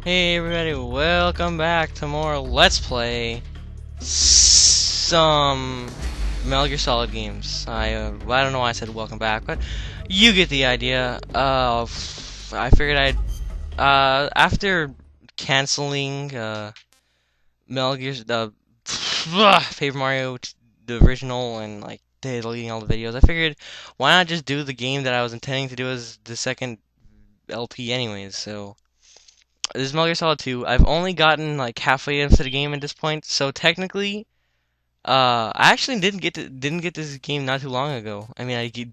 Hey everybody, welcome back to more Let's Play some Metal Gear Solid games. I don't know why I said welcome back, but you get the idea. I figured I'd after canceling Metal Gear Paper Mario the original and like deleting all the videos, I figured why not just do the game that I was intending to do as the second LP anyways. So this is Metal Gear Solid 2. I've only gotten like halfway into the game at this point, so technically, I actually didn't get this game not too long ago. I mean, I did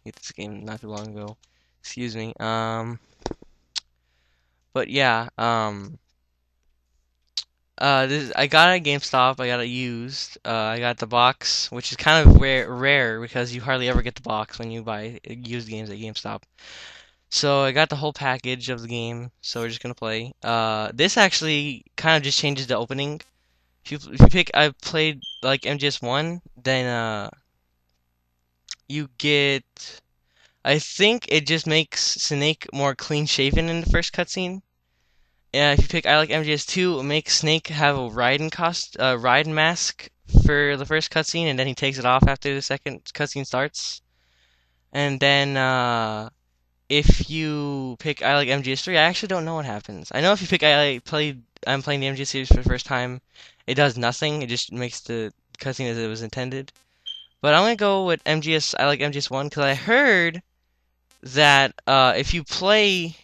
get this game not too long ago. Excuse me. But yeah. I got it at GameStop. I got it used. I got the box, which is kind of rare because you hardly ever get the box when you buy used games at GameStop. So I got the whole package of the game, so we're just gonna play. This actually kind of just changes the opening. If you pick, I played like MGS1, then you get. I think it just makes Snake more clean shaven in the first cutscene. Yeah, if you pick I like MGS2, it makes Snake have a Raiden mask for the first cutscene, and then he takes it off after the second cutscene starts. And then if you pick I like MGS3, I actually don't know what happens. I know if you pick I'm playing the MGS series for the first time, it does nothing. It just makes the cutscene as it was intended. But I'm gonna go with I like MGS1 because I heard that if you play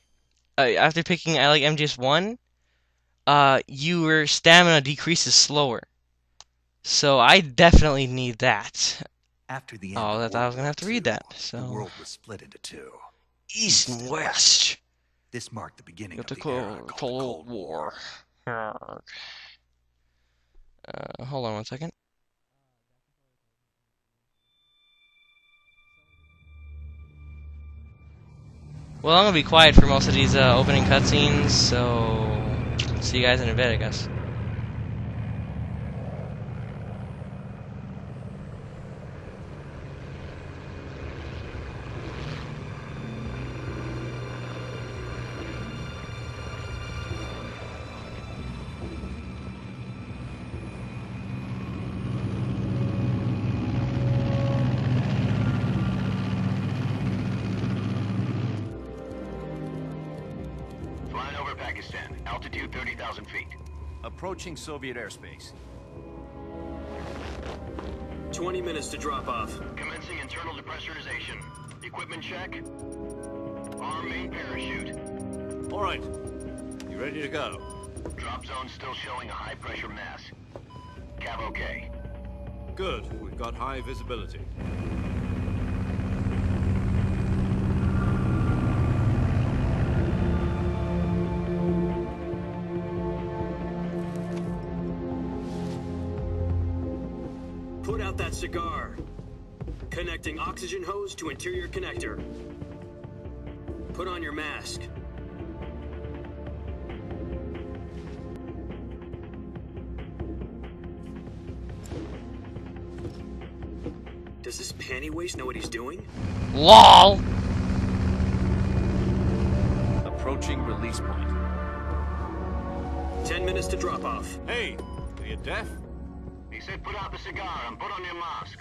after picking I like MGS1, your stamina decreases slower. So I definitely need that. After the end Oh, of I was gonna have to War read II, that. So the world was split into two. East and West. This marked the beginning of The the era called the Cold War. Hold on one second. Well, I'm gonna be quiet for most of these opening cutscenes, so see you guys in a bit, I guess. Flying over Pakistan, altitude 30,000 feet. Approaching Soviet airspace. 20 minutes to drop off. Commencing internal depressurization. Equipment check. Arm main parachute. All right. You ready to go? Drop zone still showing a high pressure mass. Cav okay. Good. We've got high visibility. Put out that cigar. Connecting oxygen hose to interior connector. Put on your mask. Does this panty waste know what he's doing? LOL! Approaching release point. 10 minutes to drop off. Hey, are you deaf? He said put out the cigar and put on your mask.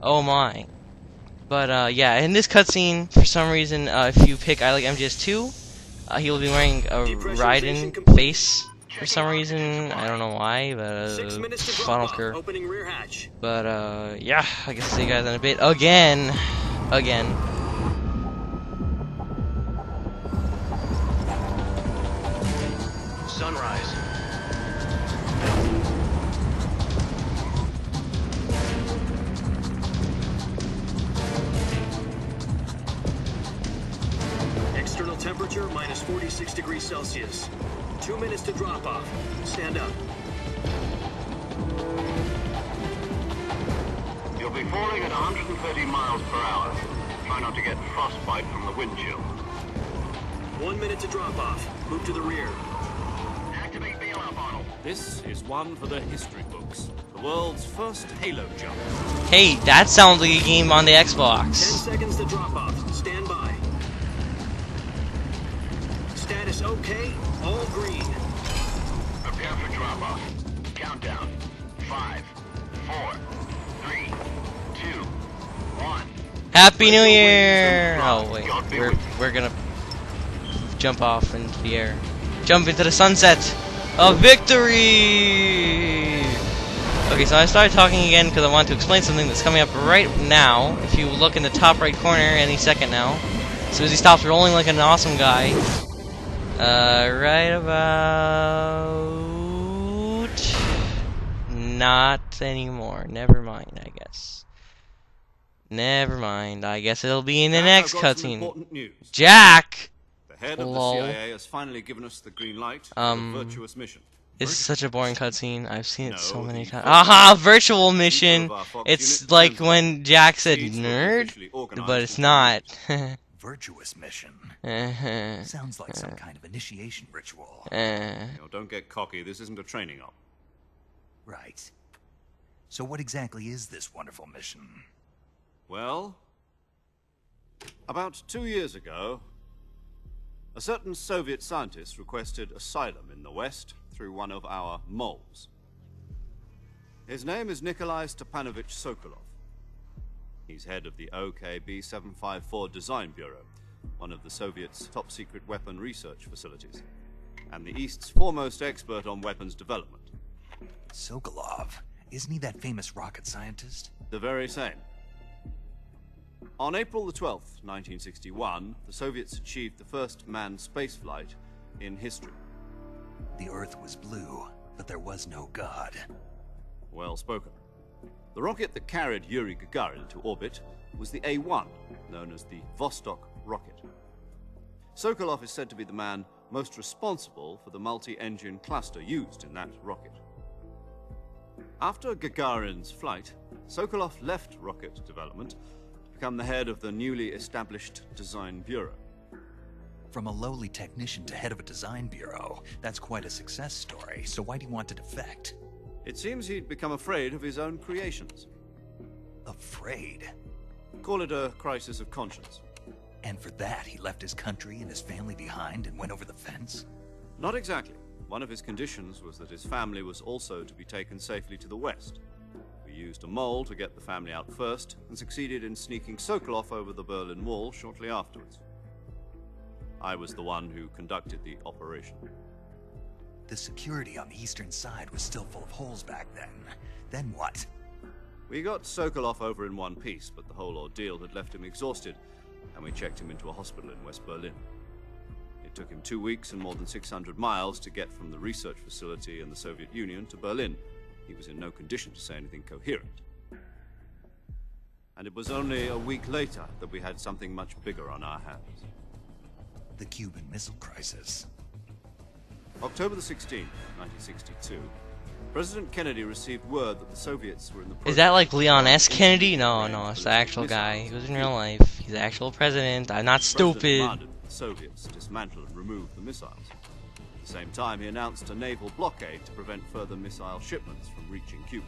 Oh my. But yeah, in this cutscene, for some reason, if you pick I like MGS2, he will be wearing a Raiden face for some reason. I don't know why, but 6 minutes to drop I don't off. care. Opening rear hatch. But yeah, I guess see you guys in a bit. Again. Sunrise. External temperature minus 46 degrees Celsius. 2 minutes to drop off. Stand up. You'll be falling at 130 miles per hour. Try not to get frostbite from the wind chill. 1 minute to drop off. Move to the rear. Activate bailout model. This is one for the history books. The world's first Halo jump. Hey, that sounds like a game on the 10 Xbox. seconds to drop off. Stand by. Status okay. All green. Prepare for drop-off. Countdown. 5, 4, 3, 2, 1. Happy New Year! Oh wait, we're gonna jump off into the air. Jump into the sunset of victory! Okay, so I started talking again because I want to explain something that's coming up right now. If you look in the top right corner any second now, as soon as he stops rolling like an awesome guy, right about... Not anymore. Never mind, I guess. Never mind. I guess it'll be in the next I've got some cutscene. important news. Jack! The head of Lol. the CIA has finally given us the green light for a virtuous mission. This is such a boring cutscene. I've seen it so No, many the times. Fox Aha! unit. Virtual mission! Of our Fox It's unit like turns when Jack said Seeds were nerd, officially organized but it's into not. Virtuous mission. Uh-huh. Sounds like some kind of initiation ritual. Don't get cocky. This isn't a training op. Right. So what exactly is this wonderful mission? Well, about 2 years ago, a certain Soviet scientist requested asylum in the West through one of our moles. His name is Nikolai Stepanovich Sokolov. He's head of the OKB 754 Design Bureau, one of the Soviets' top-secret weapon research facilities, and the East's foremost expert on weapons development. Sokolov. Isn't he that famous rocket scientist? The very same. On April the 12th, 1961, the Soviets achieved the first manned spaceflight in history. The Earth was blue, but there was no God. Well spoken. The rocket that carried Yuri Gagarin to orbit was the A-1, known as the Vostok rocket. Sokolov is said to be the man most responsible for the multi-engine cluster used in that rocket. After Gagarin's flight, Sokolov left rocket development to become the head of the newly established Design Bureau. From a lowly technician to head of a design bureau, that's quite a success story. So why do you want to defect? It seems he'd become afraid of his own creations. Afraid? Call it a crisis of conscience. And for that, he left his country and his family behind and went over the fence? Not exactly. One of his conditions was that his family was also to be taken safely to the west. We used a mole to get the family out first, and succeeded in sneaking Sokolov over the Berlin Wall shortly afterwards. I was the one who conducted the operation. The security on the eastern side was still full of holes back then. Then what? We got Sokolov over in one piece, but the whole ordeal had left him exhausted, and we checked him into a hospital in West Berlin. It took him 2 weeks and more than 600 miles to get from the research facility in the Soviet Union to Berlin. He was in no condition to say anything coherent. And it was only a week later that we had something much bigger on our hands. The Cuban Missile Crisis. October the 16th, 1962, President Kennedy received word that the Soviets were in the process... Is that like Leon S. of Kennedy? launching No, a no, it's the ballistic actual missile guy. He was in to real Cuba. life. He's the actual president. I'm not The president stupid. demanded that the Soviets dismantle and remove the missiles. At the same time, he announced a naval blockade to prevent further missile shipments from reaching Cuba.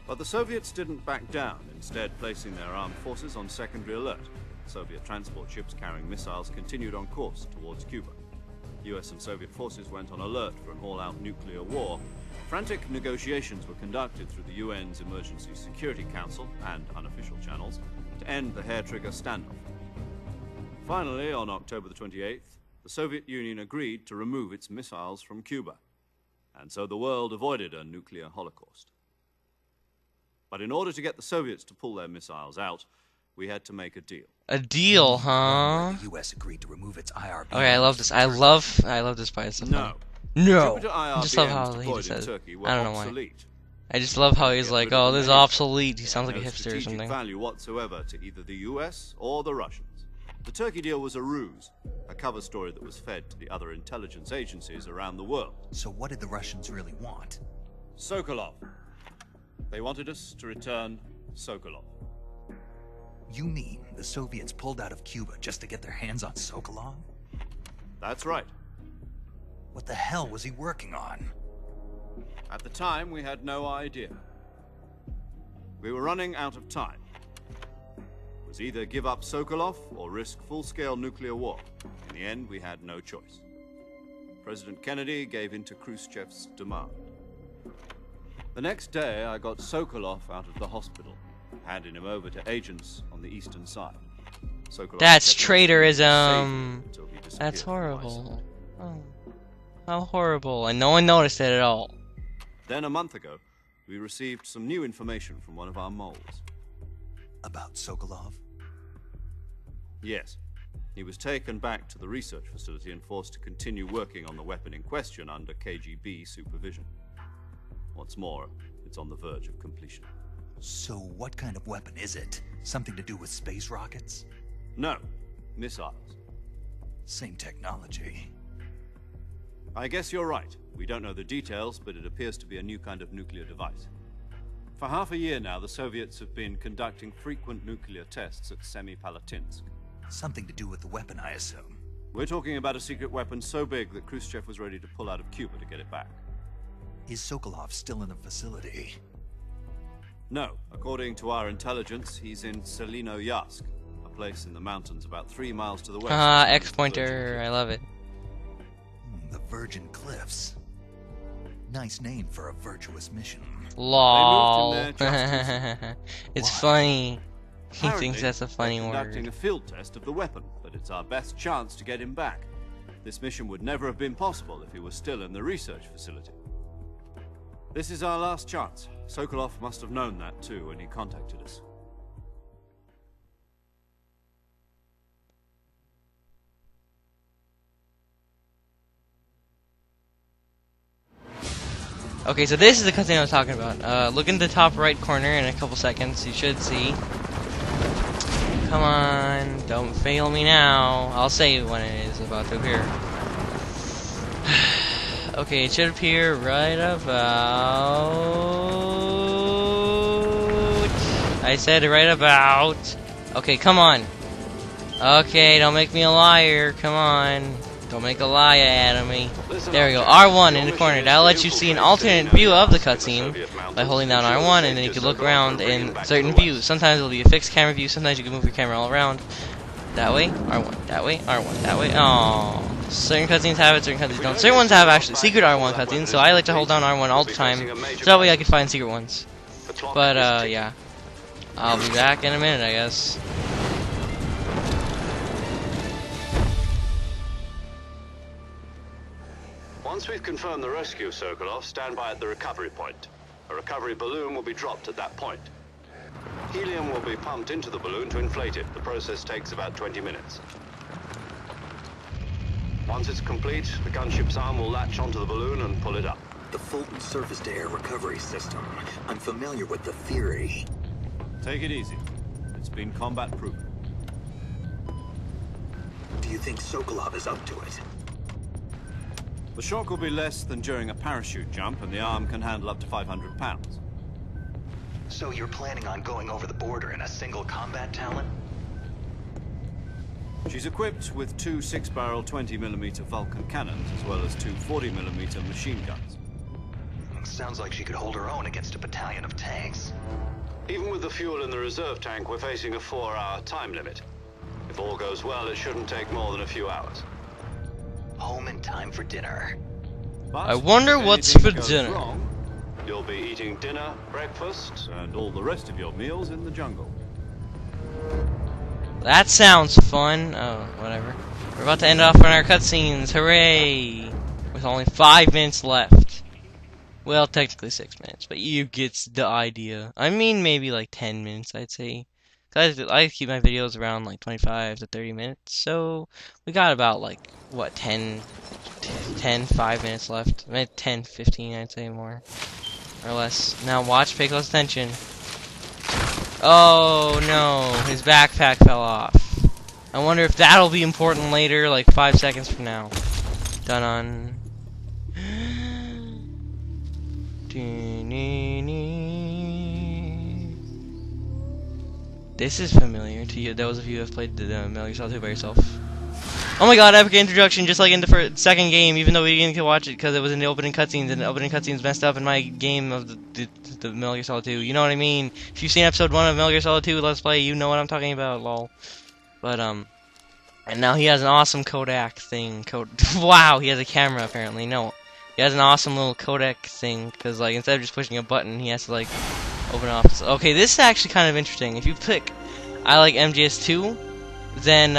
But the Soviets didn't back down, instead placing their armed forces on secondary alert. Soviet transport ships carrying missiles continued on course towards Cuba. US and Soviet forces went on alert for an all-out nuclear war. Frantic negotiations were conducted through the UN's Emergency Security Council and unofficial channels to end the hair-trigger standoff. Finally, on October the 28th, the Soviet Union agreed to remove its missiles from Cuba, and so the world avoided a nuclear holocaust. But in order to get the Soviets to pull their missiles out, we had to make a deal. A deal, huh? The U.S. agreed to remove its IRB. Okay, I love this. I love this part. It's so funny. No. Jupiter I just love how IRBMs he deployed just in says. Turkey were I don't know why. obsolete. I just love how he's Get like, rid of oh, them this is anyway. obsolete. He They sounds had like a no hipster or strategic something. value whatsoever to either the US or the Russians. The Turkey deal was a ruse, a cover story that was fed to the other intelligence agencies around the world. So what did the Russians really want? Sokolov. They wanted us to return Sokolov. You mean the Soviets pulled out of Cuba just to get their hands on Sokolov? That's right. What the hell was he working on? At the time, we had no idea. We were running out of time. It was either give up Sokolov or risk full-scale nuclear war. In the end, we had no choice. President Kennedy gave in to Khrushchev's demand. The next day, I got Sokolov out of the hospital, handing him over to agents on the eastern side. Sokolov That's kept us traitorism. safe until he disappeared That's from my horrible. sight. Oh, how horrible. And no one noticed it at all. Then a month ago, we received some new information from one of our moles. About Sokolov? Yes. He was taken back to the research facility and forced to continue working on the weapon in question under KGB supervision. What's more, it's on the verge of completion. So what kind of weapon is it? Something to do with space rockets? No, missiles. Same technology. I guess you're right. We don't know the details, but it appears to be a new kind of nuclear device. For half a year now, the Soviets have been conducting frequent nuclear tests at Semipalatinsk. Something to do with the weapon, I assume. We're talking about a secret weapon so big that Khrushchev was ready to pull out of Cuba to get it back. Is Sokolov still in the facility? No, according to our intelligence, he's in Selino-Yarsk, a place in the mountains about 3 miles to the west. Ah, X pointer. I love it. The Virgin Cliffs. Nice name for a virtuous mission. Lol. They moved him there just It's Why? funny. He Apparently, thinks that's a funny they're conducting word. a field test of the weapon, but it's our best chance to get him back. This mission would never have been possible if he was still in the research facility. This is our last chance. Sokolov must have known that too when he contacted us. Okay, so this is the cutscene I was talking about. Look in the top right corner in a couple seconds. You should see. Come on, don't fail me now. I'll say when it is about to appear. Okay, it should appear right about... I said right about... Okay, come on. Okay, don't make me a liar. Come on. Don't make a liar out of me. There we go. R1 in the corner. That'll let you see an alternate view of the cutscene by holding down R1, and then you can look around in certain views. Sometimes it'll be a fixed camera view. Sometimes you can move your camera all around. That way, R1. That way, R1. That way. Oh, certain cutscenes have it. Certain cutscenes don't. Certain ones have actually secret R1 cutscenes, so I like to hold down R1 all the time, so that way I can find secret ones. But yeah, I'll be back in a minute, I guess. Once we've confirmed the rescue of Sokolov, stand by at the recovery point. A recovery balloon will be dropped at that point. Helium will be pumped into the balloon to inflate it. The process takes about 20 minutes. Once it's complete, the gunship's arm will latch onto the balloon and pull it up. The Fulton surface-to-air recovery system. I'm familiar with the theory. Take it easy. It's been combat-proven. Do you think Sokolov is up to it? The shock will be less than during a parachute jump, and the arm can handle up to 500 pounds. So you're planning on going over the border in a single combat talent? She's equipped with two 6-barrel 20mm Vulcan cannons, as well as two 40mm machine guns. Sounds like she could hold her own against a battalion of tanks. Even with the fuel in the reserve tank, we're facing a 4-hour time limit. If all goes well, it shouldn't take more than a few hours. Home in time for dinner. But I wonder if what's anything for goes dinner. wrong, You'll be eating dinner, breakfast, and all the rest of your meals in the jungle. That sounds fun. Oh, whatever. We're about to end off on our cutscenes. Hooray! With only 5 minutes left. Well, technically 6 minutes, but you get the idea. I mean, maybe like 10 minutes, I'd say. Cause I keep my videos around like 25 to 30 minutes, so we got about like, what, 5 minutes left. Maybe 10, 15, I'd say more. Or less. Now watch, pay close attention. Oh no, his backpack fell off. I wonder if that'll be important later, like 5 seconds from now. Dun-on. This is familiar to you, those of you who have played the Metal Gear Solid 2 by yourself. Oh my god, epic introduction, just like in the second game, even though we didn't get to watch it because it was in the opening cutscenes, and the opening cutscenes messed up in my game of the the Metal Gear Solid 2. You know what I mean? If you've seen episode 1 of Metal Gear Solid 2 Let's Play, you know what I'm talking about, lol. But, and now he has an awesome Kodak thing. Wow, he has a camera, apparently. No. He has an awesome little Kodak thing, because, like, instead of just pushing a button, he has to, like, open off. So, okay, this is actually kind of interesting. If you pick I like MGS2, then,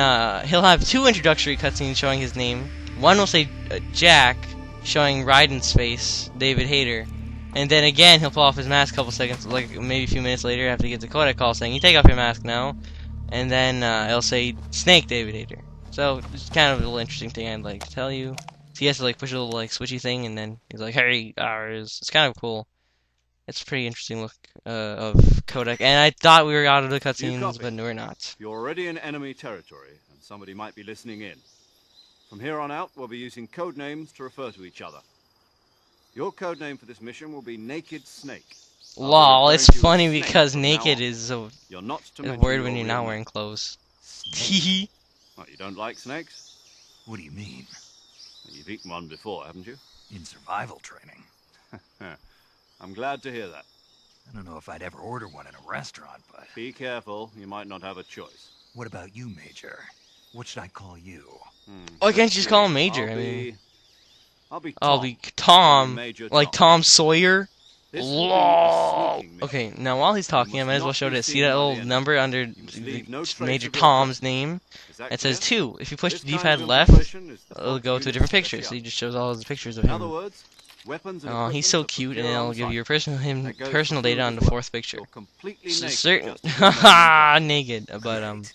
he'll have 2 introductory cutscenes showing his name. One will say Jack, showing Raiden's face, David Hayter. And then again, he'll pull off his mask a couple seconds, like, maybe a few minutes later, after he gets a Kodak call saying, you take off your mask now. And then it'll say Snake David Hayter. So it's kind of a little interesting thing I'd like to tell you. So he has to like push a little like switchy thing, and then he's like, "Hey, ours." It's kind of cool. It's a pretty interesting look of Kodak. And I thought we were out of the cutscenes, but no, we're not. You're already in enemy territory, and somebody might be listening in. From here on out, we'll be using code names to refer to each other. Your code name for this mission will be Naked Snake. Lol, it's funny because naked is a word when you're not wearing clothes. Hehe. What, you don't like snakes? What do you mean? You've eaten one before, haven't you? In survival training. I'm glad to hear that. I don't know if I'd ever order one in a restaurant, but... Be careful, you might not have a choice. What about you, Major? What should I call you? Why can't you just call him Major? I'll be Tom. Major Like Tom. Tom Sawyer? This will be a LOL. sneaking mission. Okay, now while he's talking, I might as well show this. See that little number under leave no trace Major of your Tom's presence. name? Is that It says clear? 2. If you push This the kind D-pad of left, information is the it'll Fox go to a unit different set picture. you So up. he just shows all his pictures of In other him. words, weapons and Oh, he's equipment so are cute, and procured it'll on give site. you your personal That goes personal for data food on as the well. 4th picture. You're completely So naked, certain, just as your name haha, implies. naked, but Great.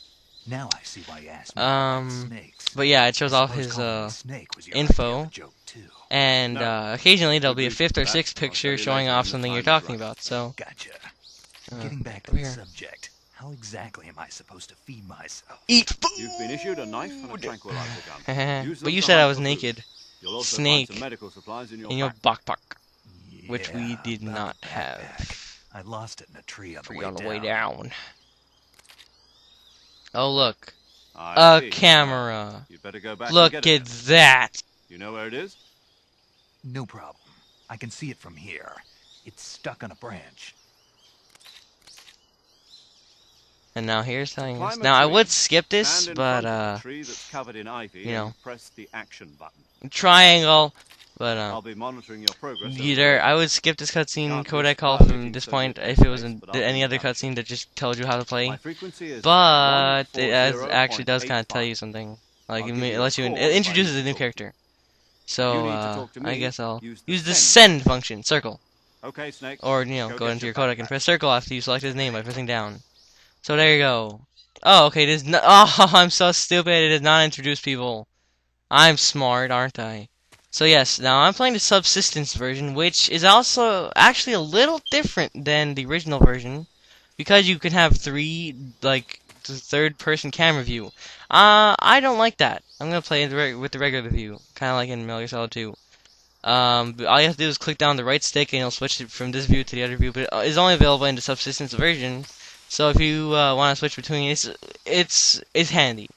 Now I see why you asked me about snakes. but yeah, it shows I all suppose his calling me a snake was your info. idea of a joke, too. And No. occasionally there'll be a Good 5th or reason for 6th that. I'll picture tell you showing later off when the something you're time is talking right. about. So Gotcha. Getting back to over the here. subject, how exactly am I supposed to feed myself? Eat food. You've been issued a knife and a tranquilizer gun. Use But them you to said I hunt was for food. naked You'll also Snake find some medical supplies in in your backpack. backpack, which we Yeah, did about not the have. backpack. I lost it in a tree on the way On the down. way down. Oh look, I a see. camera. You'd better go back and Look get it at then. that. You know where it is? No problem. I can see it from here. It's stuck on a branch. And now here's telling us. Climb a Now I tree, would skip this, stand in but front of the tree that's covered in ivy you know. and press the action button. triangle. But I'll be monitoring your progress. either I would skip this cutscene Can't Kodak risk call violating from this Soviet point if it was airspace, in but I'll any be other in touch. cutscene that just told you how to play. My frequency is But it actually does kind of tell 140.85. you something. Like I'll it give you a lets you call it if I introduces need a to new talk to character. You So need to talk to I me, guess I'll use use the the send send function, circle, Okay, Snake. or Go go get into your your Kodak and backpack. press circle after you select his name by pressing down. So there you go. Oh, okay. It is not. Oh, I'm so stupid. It does not introduce people. I'm smart, aren't I? So yes, now I'm playing the subsistence version, which is also actually a little different than the original version, because you can have like third-person camera view. I don't like that. I'm gonna play with the regular view, kind of like in Metal Gear Solid 2. But all you have to do is click down the right stick, and it'll switch it from this view to the other view. But it's only available in the subsistence version, so if you want to switch between, it's handy.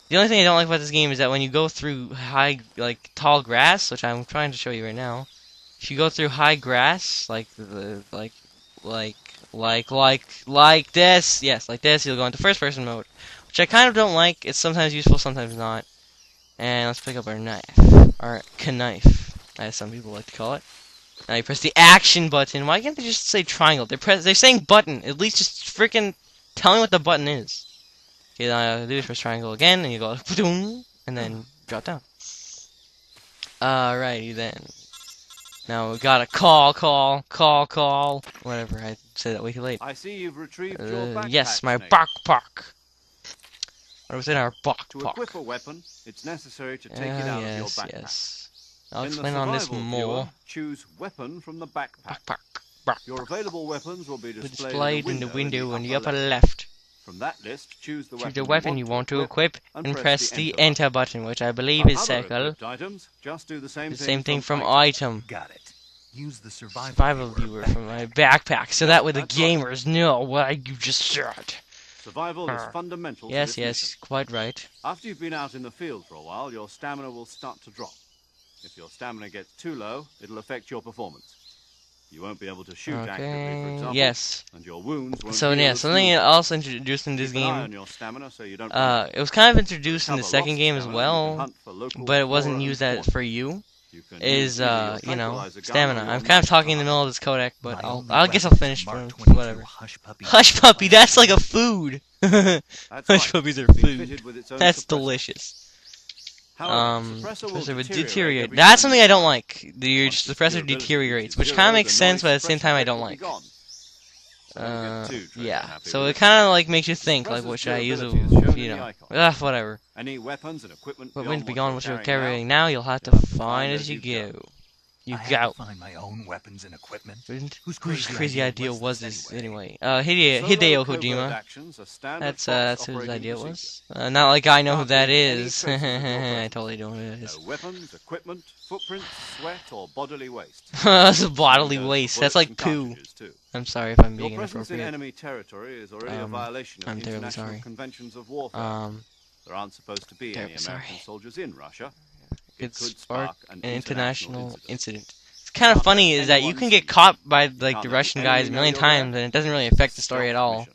The only thing I don't like about this game is that when you go through tall grass, which I'm trying to show you right now, if you go through high grass, like this, yes, like this, you'll go into first person mode, which I kind of don't like. It's sometimes useful, sometimes not. And let's pick up our knife, our knife, as some people like to call it. Now you press the action button. Why can't they just say triangle? They're saying button. At least just freaking tell me what the button is. Okay, then I do is press triangle again, and you go and then drop down. Alrighty then. Now we gotta call. Whatever, I said that way too late. I see you've retrieved your backpack. Yes, my Snake. backpack. What was in our To backpack? equip a weapon, it's necessary to take it out of your Yes, backpack. yes. I'll In the explain on this survival more. viewer, choose weapon from the backpack. Backpack. Your available weapons will be Displayed in the window in the upper left. left. From that list, choose the Choose the weapon you want to equip and press the enter enter button, which I believe For is other circle. equipped items, just do the The same thing from item. item. Got it. Use the Survival viewer from my backpack, so that way the That's right. gamers know what you just said. Survival is fundamental to Yes, this yes, mission. quite right. After you've been out in the field for a while, your stamina will start to drop. If your stamina gets too low, it'll affect your performance. You won't be able to shoot accurately, for Okay. example. Yes. And your wounds won't So heal yeah, as something smoothly. else introduced in this Keep an eye on game. your stamina so you don't run out. It was kind of introduced in the Recover second lost game as stamina, you can well, hunt for local but it flora wasn't and used as fauna. for you. You can Is use either your you know, tranquilizer gun or stamina. your I'm kind of knife. talking in the middle of this codec, but My I'll only guess I'll weapon is finish a Mark first. 22 Whatever. Hush Puppy. Hush puppy, that's like a food. That's Hush right. puppies are It's been food. fitted with its own That's suppressor. delicious. However, the suppressor will Suppressor would deteriorate deteriorate. every That's time something you I don't fire. like. Your Once its suppressor durability deteriorates, reaches which zero, kind of the makes sense, noise but at the same suppression time I effect don't will be like. gone. So don't get too trigger Yeah. happy So with it it. kind of like makes you think, like, Suppressor's what should I use? durability is shown in You the know, icon. whatever. Any weapons and equipment But beyond beyond what what you're you're carrying now, now, you'll have to you'll have to find find as you as you go. You I have go. to find my own weapons and equipment. Whose Whose crazy idea was this anyway? anyway? Solo Hideo covert Kojima. actions are standard That's Fox whose operating idea it procedure. was. Not like I know who Can't that leave any is. traces of your I presence. totally don't know who it is. No weapons, equipment, footprints, sweat, or bodily waste. That's a bodily Same goes for waste. That's bullets like and poo. cartridges, too. I'm sorry if I'm Your being presence in inappropriate. enemy territory is already a violation of I'm the terribly international sorry. conventions of warfare. There aren't supposed to be any Terribly American sorry. soldiers in Russia. Could It could spark spark an an international incident. incident. It's kind of Can't funny let is that you anyone can see get you. caught by like Can't the let Russian the enemy guys a know million you're there. times, and it doesn't really affect the story Stealth at all. mission.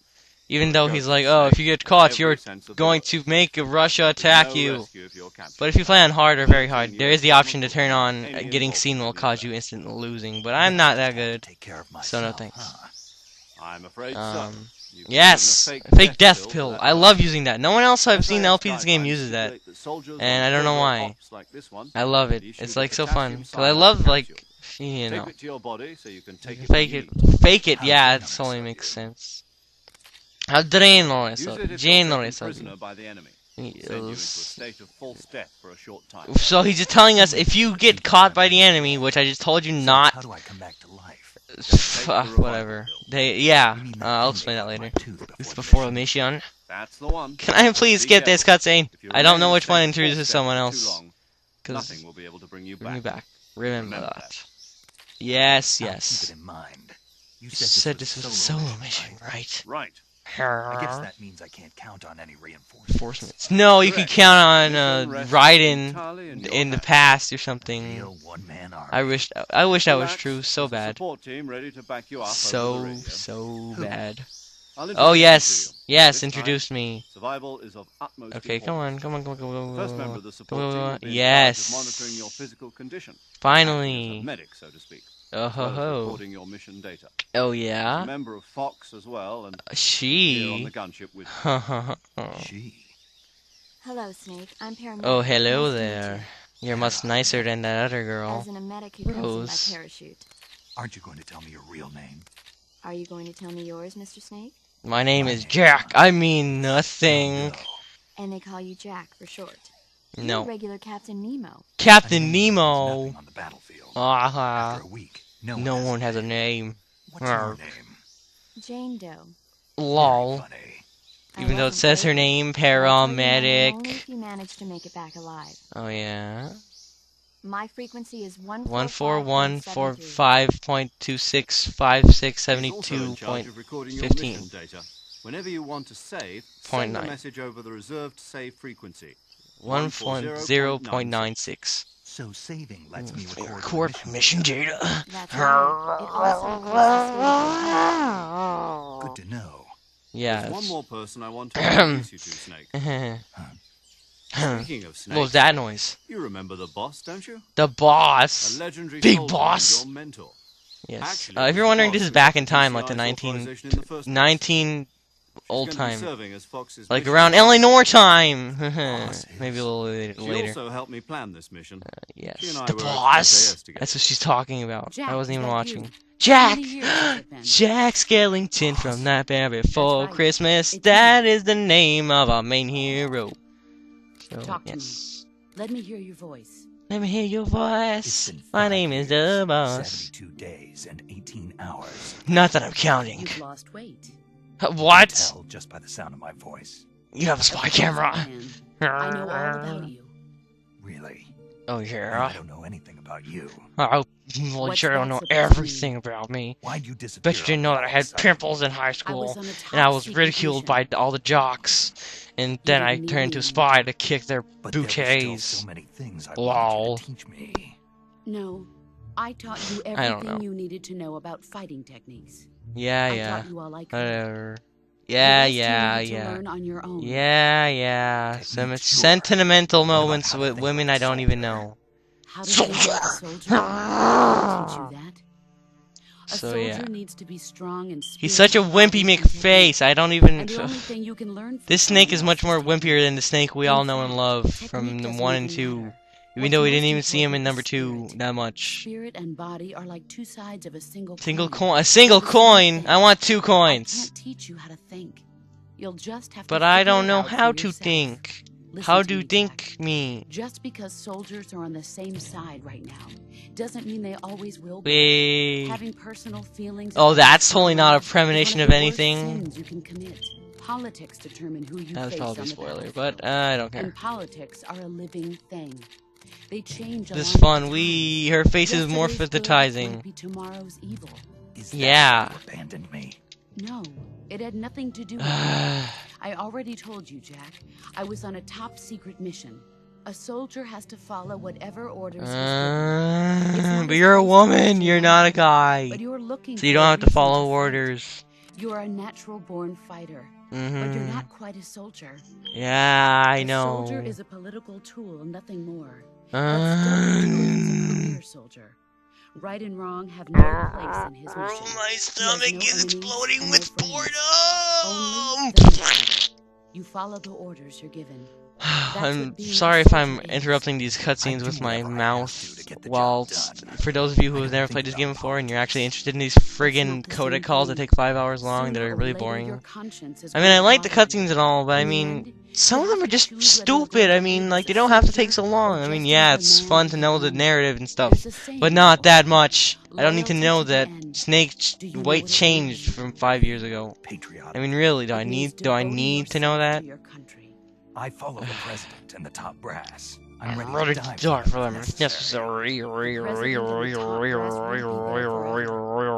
Even You're a though he's ghost, like, oh, if Snake, you get in caught, every you're sense of the going word. to make Russia There's attack no you. rescue if you're captured. But if you play on hard or very hard, Losing there your is the option to equipment turn will on prevent any getting involvement seen will in the cause you affair. instant losing. But I'm not that good, Take care of so no myself, thanks. huh? I'm afraid so. Um, You've been yes, given a fake death for pill. that I purpose. love using that. No one else I've seen SAS LP this game guidelines uses that, stipulate that soldiers and on I don't know covert why. ops like this one I love it. be issued It's a like so fun potassium because I cyanide love like capsule. you know. Tape it to your body so you can take it Fake when it. you need. Fake it, How yeah, it generous only of makes you. sense. How generous Use of it if you're taken generous of prisoner you. by the enemy. Send you into a Yes. state of false death for a short time. So he's just telling us if you get caught by the enemy, which I just told you So not. how do I come back to life? take the revival Whatever. pill. Yeah, You mean that I'll thing explain they that put in later. my tooth It's the before the mission? mission. That's the one. Can I please Be skip this careful. cutscene? If you I don't remain know in a which one state of false introduces death someone for else. too long, Cause nothing will be able to bring you bring me back. back. Remember Remember that. that. Yes, I'll yes. keep it in mind. You You said this was a solo mission, mission, right? Right. I guess that means I can't count on any reinforcements. Reinforcements. No, you can Correct. count on Mission rests Raiden entirely in your in the hands. past or something. Real one-man army. I wish that was Relax, true so there's a bad. support team ready to back you up over the So radio. bad. I'll Oh introduce you yes, to you. yes, This time, introduce me. Survival is of utmost Okay, come importance. on, come on, come on, come on. The first member of the support team will be in charge Yes. of monitoring your physical condition. Acting as a Finally. medic, so to speak. Oh As ho well as ho. recording your mission data. Oh A yeah. member of Fox as well, and here on She. the gunship with She. Hello, Snake. I'm paramedic. Oh hello Nice to meet there. You're much nicer than that other you. girl. As an medic who comes in Rose. by parachute. Aren't you going to tell me your real name? Are you going to tell me yours, Mr. Snake? My name is Jack. I mean nothing. No. And they call you Jack for short. You're No. regular Captain Nemo. Captain A name means Nemo. nothing on the battlefield. Ah. After a week, No one has a name. What's your Arr. name? Jane Doe. Lol. Very funny. I Even though it wasn't says her brave, name, but I'll tell you my name paramedic. only if you manage to make it back alive. Oh yeah. My frequency is 141.4.26565672.15. He's also in charge of recording your mission data. Whenever you want to save, Point send a nine. message over the reserved save frequency. 1.0.96. So saving lets me record, Record the mission data. That's right. It also increases Good to know. Yeah. There's one more person I want to introduce you to, Snake. What Speaking of Snake, was that noise? you remember the boss, don't you? The A boss. legendary Big soldier boss. and your mentor. Yes. Actually, If it you're was wondering, Fox this is who back got in time, like the PCI's authorization in the first place. 19 She's old gonna be time. serving as Fox's Like mission around partner. Eleanor time. Boss Maybe a is- little She later. also helped me plan this mission. She Yes. and I The were at boss. SAS together. That's what she's talking about. Jack, I wasn't is even that watching. you? Jack! How many years has it been? Jack Skellington from Nightmare Before right. Christmas. It's That is the name of our main hero. So, Talk to me. yes. Let me hear your voice. Let me hear your It's voice. been My 5 name is years, the boss. 72 days and 18 hours. Not that I'm counting. You've lost weight. What? Tell just by the sound of my voice. You have a As spy a camera. man, I know all about you. Really? Oh I yeah. don't know anything about you. Oh, well, What's sure don't that know supposed to everything mean? about me. Why'd you disappear? Bet you didn't on know me that I all had of a sudden? pimples in high I was school, on a top and I was secret ridiculed mission. by all the jocks, and then I didn't turned into a need spy to kick their But there were still bouquets. so many things I Lol. wanted you to teach me. No, I taught you I don't everything know. you needed to know about fighting techniques. Yeah, I yeah. taught you all I could. Whatever. The Yeah, rest you yeah, needed to yeah. learn on your own. Yeah, yeah. Some Techniques, sure. sentimental What about moments how to with think women like I a don't even soldier? know. How to think like a soldier? I'll teach you that. A So soldier yeah. needs to be strong and He's such a spirited, wimpy body, and technique. McFace. I don't even. And the only thing you can learn from This snake someone is much else's more technique. wimpier than the snake we In all know and fact, love technique from the doesn't 1 and even 2. matter. Even What's though we most didn't even see him in important number is 2 spirit. that much. Spirit and body are like two sides of a single Single coin. coin. A single They're the same coin. thing. I want 2 I coins. can't teach you how to think. You'll just have But to I figure don't it know out how for to yourself. think. Listen How to do me, think Jack. me? Just because soldiers are on the same side right now doesn't mean they always will be. Wait. Having personal feelings Oh, about that's what's totally going not on a premonition is of one of the worst anything. sins you can commit. Politics determine who you That was face probably a on the spoiler, battlefield. but I don't care. And politics are a living thing. They change This along fun. with time. Her face is Yesterday's good morphitizing. might be tomorrow's evil. Is that Yeah. why you abandoned me? No, it had nothing to do with that. I already told you, Jack. I was on a top secret mission. A soldier has to follow whatever orders he's given. It's not But his you're a place to woman. question You're not a anything, guy. but you're looking So you for don't a have to reason follow fight. orders. You are a natural-born fighter, but you're Mm-hmm. not quite a soldier. Yeah, I A soldier know. is a political tool, nothing more. But stealth intelligence a career soldier. Right and wrong have no place in his mission. My He stomach has no is enemies exploding and no with friends. Only boredom. the mission. You follow the orders you're given. I'm sorry if I'm interrupting these cutscenes with my mouth. Whilst, for those of you who have never played this game before and you're actually interested in these friggin' codec calls that take 5 hours long that are really boring. I mean, I like the cutscenes and all, but I mean, some of them are just stupid. I mean, like, they don't have to take so long. I mean, yeah, it's fun to know the narrative and stuff, but not that much. I don't need to know that Snake's weight changed from 5 years ago. I mean, really, do I need to know that? I follow the president and the top brass. I'm I'm ready ready to to die die for for them them if if necessary. necessary.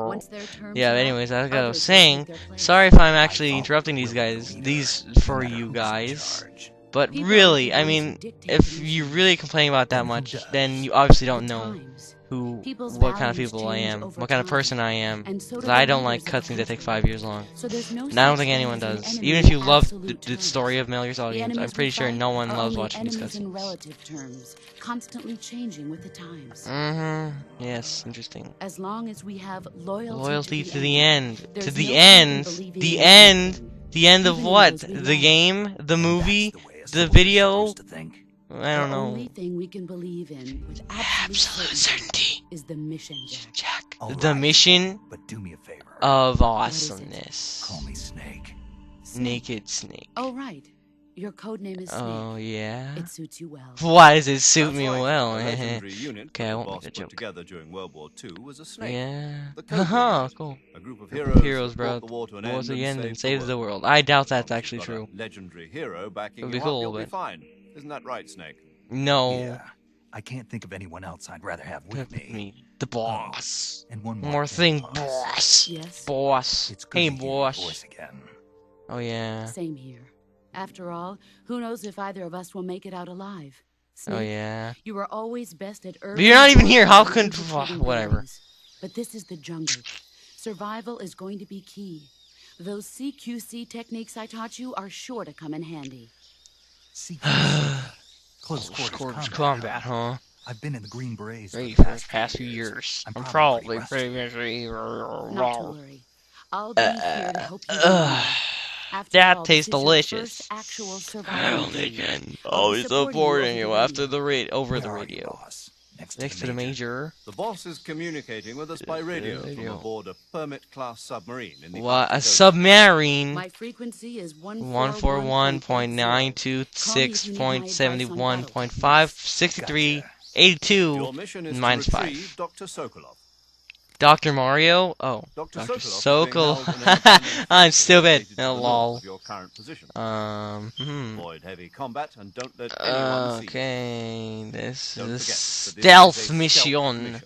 Once their terms Yeah, are up, anyways, as I was others will saying, take their place. sorry if I'm actually follow interrupting the these will of guys, the these leader, for no matter you who's in guys. charge. But People really, aren't I the ones who mean, dictate if the you mission. really complain about that Then who much, does? then you obviously don't The know times. who, People's what kind of values people I change am, over what kind of time, person I am. and so do 'Cause the I don't like leaders of the cutscenes that take country. 5 years long. So there's no And I don't such think thing anyone as an does. enemy Even if in you love absolute the terms. story of Metal Gear Solid The games, I'm enemies pretty we sure fight no one are loves only watching these enemies in cutscenes. relative terms, constantly changing with the times. Yes, interesting. As long as we have Loyalty to the end. there's To the no point in end. believing The in end. anything, The end of even in what? those we The love. game? The And movie? that's the way a The soldier's video? supposed to think. I don't The know. only thing we can believe in with Absolute certainty. is the mission, Jack. Jack. All The right, mission But do me a favor. of is it? awesomeness. Call me Snake. Naked Snake. Oh, right. Your code name is Snake. Oh, yeah? It suits you well. Why does it suit That's me right. well? The legendary unit Okay, that I the won't boss make a put joke. together during World War II was a snake. Yeah. The Cobra Haha, Unit, cool. a group of Heroes, heroes, bro. that brought the war to an War's end the end and and saves saved the world. I doubt that's As long as actually you've got true. a legendary hero backing It'd you be up, cool, you'll be but- fine. Isn't that right, Snake? No. Yeah. I can't think of anyone else I'd rather have with me. The boss. And one One more thing, boss. boss. Yes, Boss. It's good Hey, to hear your boss. voice again. Oh, yeah. same here. After all, who knows if either of us will make it out alive? Snake, Oh, yeah. you were always best at early But you're not even here. How and could... infiltrating Whatever. buildings. But this is the jungle. Survival is going to be key. Those CQC techniques I taught you are sure to come in handy. Close quarters Combat, huh? I've been in the Green Berets Great for for the the past past few few years. years. I'm I'm probably probably pretty Not to raw. worry. I'll be here to help you. Remember. After That all, tastes this is your delicious. first actual survival game. Again, I'll always be supporting supporting you you over after the the over Where the are you, radio. boss? Next to the major. The boss is communicating with us by radio from aboard a Permit-class submarine in the What? Arctic A Ocean. submarine? My frequency is 141.926.71.563.82 Your mission is minus to 5. retrieve Dr. Sokolov. Dr. Mario? Oh, Dr. Dr. Sokolov is being Sokol. held in an abandoned I'm facility stupid. located to Oh, the lol. north of your current position. Avoid heavy combat and don't let anyone see you. Okay, this Don't is a forget that this is stealth a stealth mission. mission.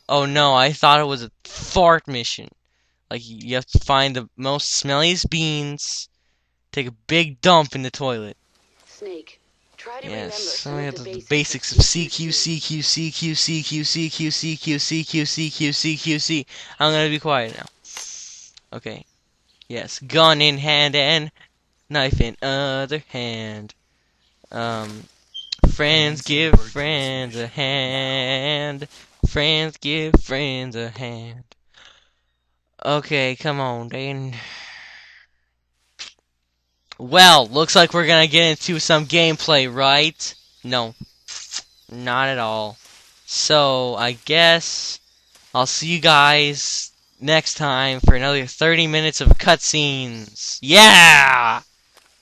Oh no, I thought it was a fart mission. Like, you have to find the most smelliest beans, take a big dump in the toilet. Snake, Yes, some of the basics of CQ, CQ, CQ, CQ, CQ, CQ, CQ, CQ, CQC. I'm gonna be quiet now. Okay. Yes, gun in hand and knife in other hand. Friends give friends a hand. Friends give friends a hand. Okay, come on, Dane. Well, looks like we're gonna get into some gameplay, right? No, not at all. So, I guess I'll see you guys next time for another 30 minutes of cutscenes. Yeah!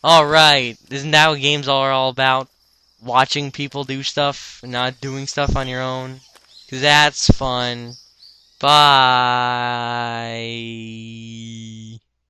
Alright, isn't that what games are all about? Watching people do stuff and not doing stuff on your own? 'Cause that's fun. Bye.